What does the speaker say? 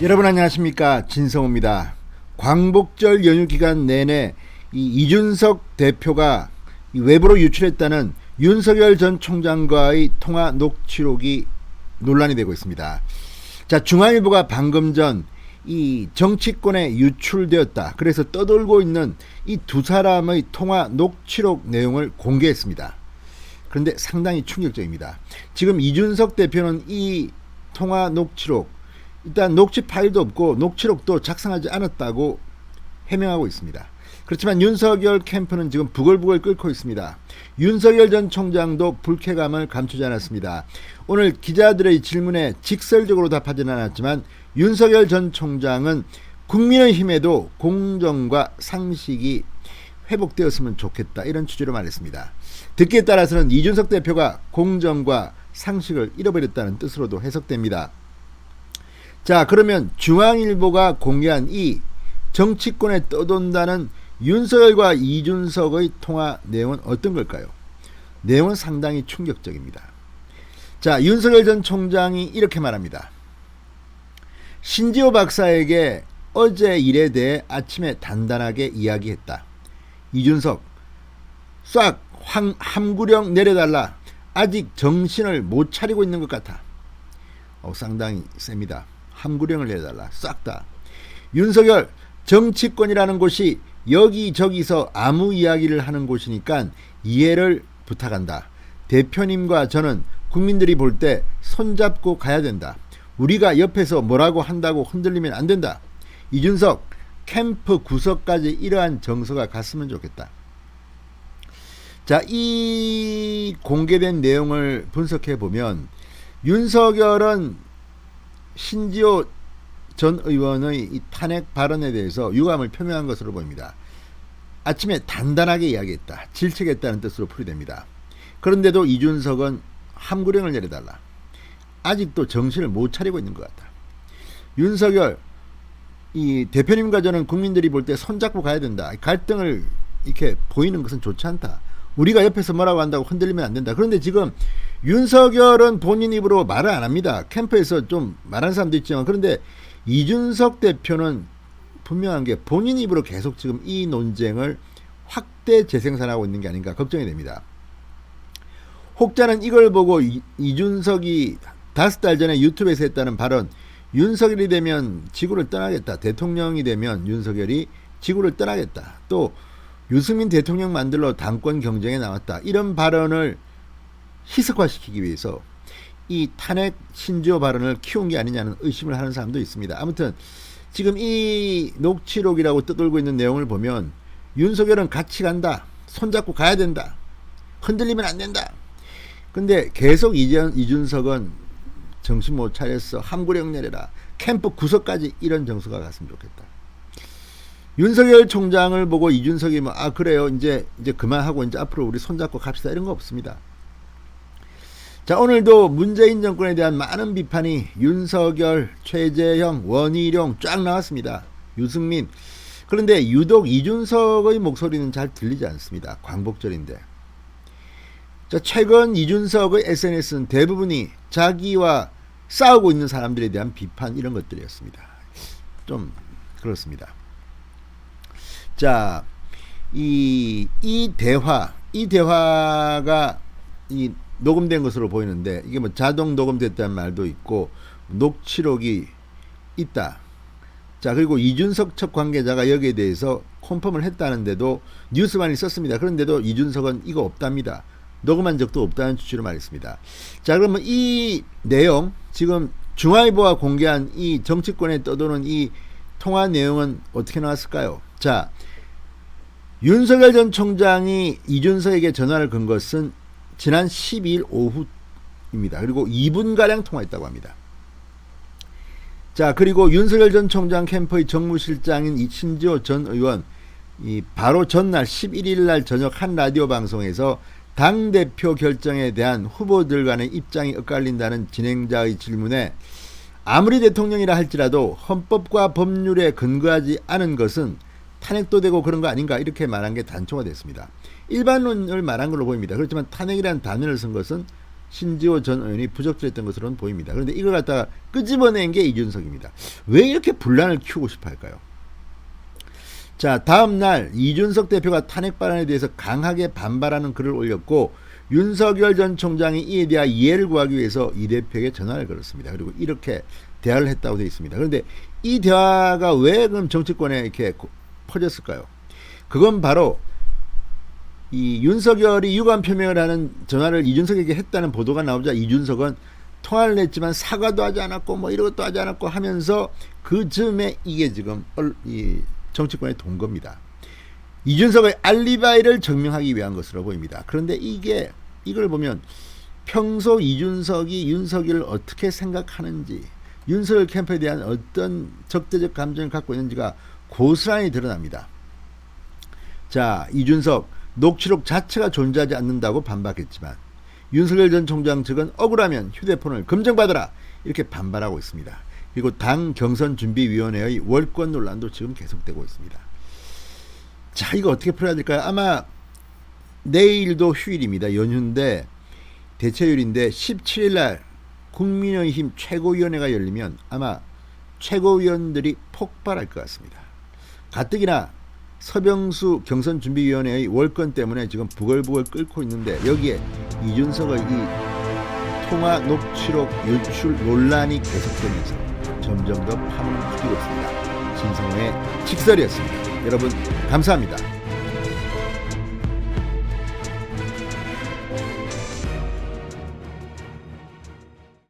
여러분 안녕하십니까, 진성호입니다. 광복절 연휴 기간 내내 이준석 대표가 외부로 유출했다는 윤석열 전 총장과의 통화 녹취록이 논란이 되고 있습니다. 자, 중앙일보가 방금 전 이 정치권에 유출되었다, 그래서 떠돌고 있는 이 두 사람의 통화 녹취록 내용을 공개했습니다. 그런데 상당히 충격적입니다. 지금 이준석 대표는 이 통화 녹취록, 일단 녹취 파일도 없고 녹취록도 작성하지 않았다고 해명하고 있습니다. 그렇지만 윤석열 캠프는 지금 부글부글 끓고 있습니다. 윤석열 전 총장도 불쾌감을 감추지 않았습니다. 오늘 기자들의 질문에 직설적으로 답하지는 않았지만 윤석열 전 총장은 국민의힘에도 공정과 상식이 회복되었으면 좋겠다, 이런 취지로 말했습니다. 듣기에 따라서는 이준석 대표가 공정과 상식을 잃어버렸다는 뜻으로도 해석됩니다. 자, 그러면 중앙일보가 공개한 이 정치권에 떠돈다는 윤석열과 이준석의 통화 내용은 어떤 걸까요? 내용은 상당히 충격적입니다. 자, 윤석열 전 총장이 이렇게 말합니다. 신지호 박사에게 어제 일에 대해 아침에 단단하게 이야기했다. 이준석, 싹 함구령 내려달라. 아직 정신을 못 차리고 있는 것 같아. 상당히 셉니다. 함구령을 내려달라. 싹 다. 윤석열, 정치권이라는 곳이 여기저기서 아무 이야기를 하는 곳이니까 이해를 부탁한다. 대표님과 저는 국민들이 볼 때 손잡고 가야 된다. 우리가 옆에서 뭐라고 한다고 흔들리면 안 된다. 이준석, 캠프 구석까지 이러한 정서가 갔으면 좋겠다. 자, 이 공개된 내용을 분석해 보면 윤석열은 신지호 전 의원의 이 탄핵 발언에 대해서 유감을 표명한 것으로 보입니다. 아침에 단단하게 이야기했다, 질책했다는 뜻으로 풀이됩니다. 그런데도 이준석은 함구령을 내려달라. 아직도 정신을 못 차리고 있는 것 같다. 윤석열, 이 대표님과 저는 국민들이 볼 때 손잡고 가야 된다. 갈등을 이렇게 보이는 것은 좋지 않다. 우리가 옆에서 뭐라고 한다고 흔들리면 안 된다. 그런데 지금 윤석열은 본인 입으로 말을 안 합니다. 캠프에서 좀 말하는 사람도 있지만, 그런데 이준석 대표는 분명한 게 본인 입으로 계속 지금 이 논쟁을 확대 재생산하고 있는 게 아닌가 걱정이 됩니다. 혹자는 이걸 보고 이준석이 5달 전에 유튜브에서 했다는 발언, 윤석열이 되면 지구를 떠나겠다, 대통령이 되면 윤석열이 지구를 떠나겠다, 또 유승민 대통령 만들러 당권 경쟁에 나왔다, 이런 발언을 희석화시키기 위해서 이 탄핵 신지호 발언을 키운 게 아니냐는 의심을 하는 사람도 있습니다. 아무튼 지금 이 녹취록이라고 떠돌고 있는 내용을 보면 윤석열은 같이 간다, 손잡고 가야 된다, 흔들리면 안 된다. 근데 계속 이준석은 정신 못 차렸어, 함구령 내려라, 캠프 구석까지, 이런 정서가 갔으면 좋겠다. 윤석열 총장을 보고 이준석이 그래요, 이제 그만하고 이제 앞으로 우리 손잡고 갑시다, 이런 거 없습니다. 자, 오늘도 문재인 정권에 대한 많은 비판이 윤석열, 최재형, 원희룡 쫙 나왔습니다. 유승민. 그런데 유독 이준석의 목소리는 잘 들리지 않습니다. 광복절인데. 자, 최근 이준석의 SNS는 대부분이 자기와 싸우고 있는 사람들에 대한 비판, 이런 것들이었습니다. 좀 그렇습니다. 자, 이 대화가 녹음된 것으로 보이는데, 이게 자동 녹음됐다는 말도 있고 녹취록이 있다. 자, 그리고 이준석 측 관계자가 여기에 대해서 컨펌을 했다는데도 뉴스만이 썼습니다. 그런데도 이준석은 이거 없답니다. 녹음한 적도 없다는 취지로 말했습니다. 자, 그러면 이 내용, 지금 중앙일보가 공개한 이 정치권에 떠도는 이 통화 내용은 어떻게 나왔을까요? 자, 윤석열 전 총장이 이준석에게 전화를 건 것은 지난 12일 오후입니다. 그리고 2분가량 통화했다고 합니다. 자, 그리고 윤석열 전 총장 캠프의 정무실장인 이신지호 전 의원, 바로 전날 11일 날 저녁 한 라디오 방송에서 당대표 결정에 대한 후보들 간의 입장이 엇갈린다는 진행자의 질문에 아무리 대통령이라 할지라도 헌법과 법률에 근거하지 않은 것은 탄핵도 되고 그런 거 아닌가, 이렇게 말한 게 단초가 됐습니다. 일반론을 말한 걸로 보입니다. 그렇지만 탄핵이라는 단어를 쓴 것은 신지호 전 의원이 부적절했던 것으로는 보입니다. 그런데 이걸 갖다가 끄집어낸 게 이준석입니다. 왜 이렇게 분란을 키우고 싶어 할까요? 자, 다음 날 이준석 대표가 탄핵 발언에 대해서 강하게 반발하는 글을 올렸고 윤석열 전 총장이 이에 대한 이해를 구하기 위해서 이 대표에게 전화를 걸었습니다. 그리고 이렇게 대화를 했다고 되어 있습니다. 그런데 이 대화가 왜 그럼 정치권에 이렇게 퍼졌을까요? 그건 바로 이 윤석열이 유감 표명을 하는 전화를 이준석에게 했다는 보도가 나오자 이준석은 통화를 했지만 사과도 하지 않았고 뭐 이것도 하지 않았고 하면서 그 즈음에 이게 지금 이 정치권에 돈 겁니다. 이준석의 알리바이를 증명하기 위한 것으로 보입니다. 그런데 이걸 보면 평소 이준석이 윤석열을 어떻게 생각하는지, 윤석열 캠프에 대한 어떤 적대적 감정을 갖고 있는지가 고스란히 드러납니다. 자, 이준석 녹취록 자체가 존재하지 않는다고 반박했지만 윤석열 전 총장 측은 억울하면 휴대폰을 검증받아라 이렇게 반발하고 있습니다. 그리고 당 경선준비위원회의 월권 논란도 지금 계속되고 있습니다. 자, 이거 어떻게 풀어야 될까요? 아마 내일도 휴일입니다. 연휴인데 대체휴일인데 17일날 국민의힘 최고위원회가 열리면 아마 최고위원들이 폭발할 것 같습니다. 가뜩이나 서병수 경선준비위원회의 월권 때문에 지금 부글부글 끓고 있는데 여기에 이준석의 이 통화 녹취록 유출 논란이 계속되면서 점점 더 파문을 부리고 있습니다. 진성호의 직설이었습니다. 여러분 감사합니다.